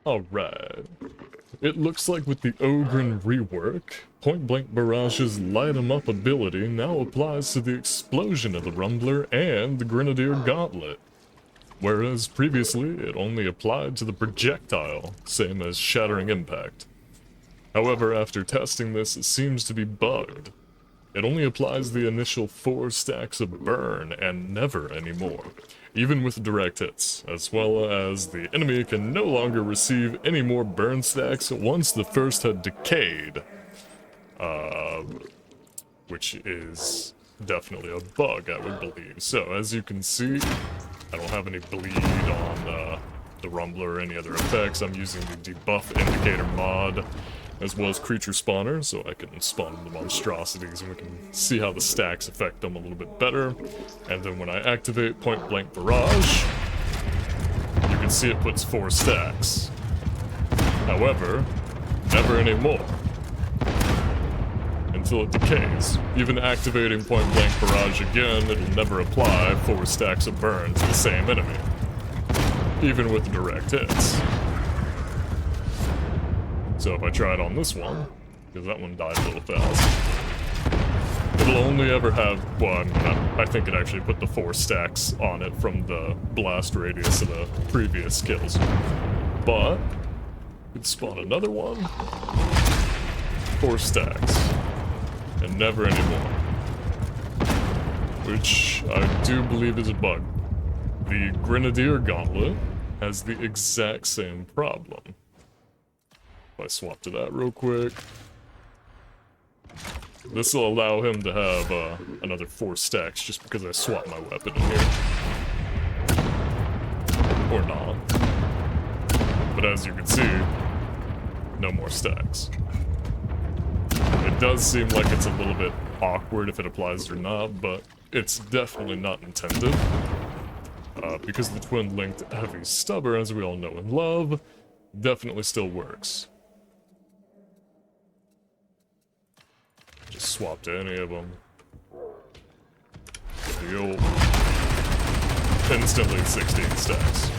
Alright. It looks like with the Ogren rework, point-blank barrage's light 'em up ability now applies to the explosion of the Rumbler and the Grenadier Gauntlet, whereas previously it only applied to the projectile, same as Shattering Impact. However, after testing this, it seems to be bugged. It only applies the initial 4 stacks of burn and never anymore, even with direct hits, as well as the enemy can no longer receive any more burn stacks once the first had decayed. Which is definitely a bug, I would believe. So, as you can see, I don't have any bleed on the Rumbler or any other effects. I'm using the debuff indicator mod, as well as creature spawner, so I can spawn the monstrosities and we can see how the stacks affect them a little bit better. And then when I activate Point Blank Barrage, you can see it puts 4 stacks. However, never anymore. Until it decays. Even activating Point Blank Barrage again, it'll never apply 4 stacks of burn to the same enemy. Even with direct hits. So if I try it on this one, because that one died a little fast, it'll only ever have, well, I think it actually put the 4 stacks on it from the blast radius of the previous kills. But, you could spawn another one, 4 stacks, and never anymore. Which I do believe is a bug. The Grenadier Gauntlet has the exact same problem. If I swap to that real quick, this will allow him to have another 4 stacks just because I swapped my weapon in here. Or not. But as you can see, no more stacks. It does seem like it's a little bit awkward if it applies or not, but it's definitely not intended. Because the twin-linked heavy stubber, as we all know and love, definitely still works. Just swap to any of them. Deal. Instantly 16 stacks.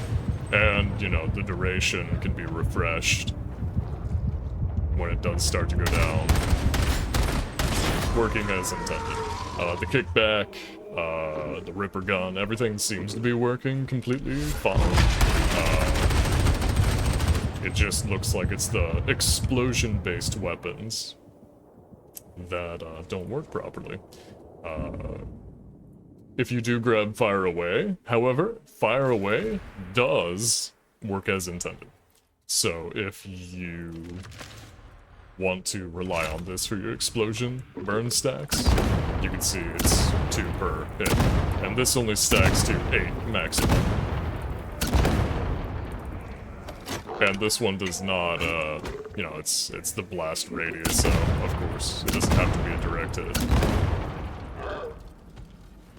And, you know, the duration can be refreshed when it does start to go down. Working as intended. The kickback, the Ripper gun, everything seems to be working completely fine. It just looks like it's the explosion-based weapons that don't work properly. If you do grab Fire Away, however, Fire Away does work as intended. So if you want to rely on this for your explosion burn stacks, you can see it's 2 per hit. And this only stacks to 8 maximum. And this one does not, you know, it's the blast radius, so of course it doesn't have to be a direct hit.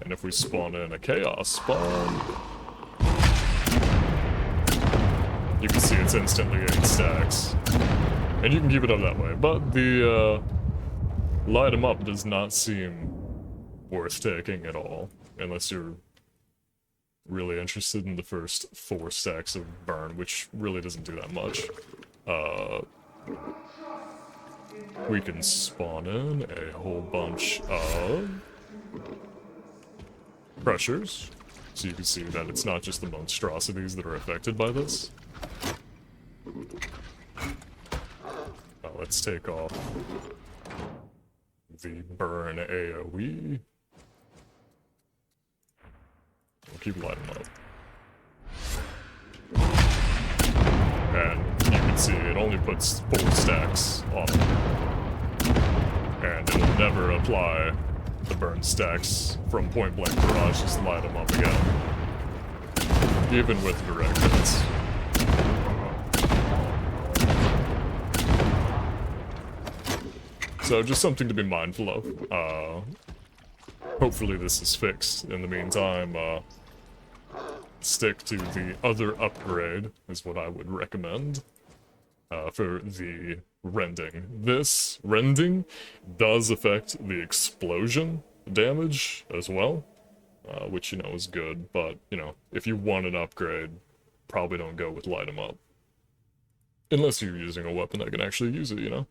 And if we spawn in a chaos spawn, you can see it's instantly 8 stacks. And you can keep it up that way, but the light 'em up does not seem worth taking at all, unless you're really interested in the first 4 stacks of burn, which really doesn't do that much. We can spawn in a whole bunch of pressures, so you can see that it's not just the monstrosities that are affected by this. Let's take off the burn AoE. We'll keep lighting up. And you can see it only puts 4 stacks on it. And it'll never apply the burn stacks from Point Blank Barrage, just light them up again. Even with direct hits. So just something to be mindful of. Hopefully this is fixed. In the meantime, stick to the other upgrade, is what I would recommend for the rending. This rending does affect the explosion damage as well, which, you know, is good, but, you know, if you want an upgrade, probably don't go with light 'em up. Unless you're using a weapon that can actually use it, you know?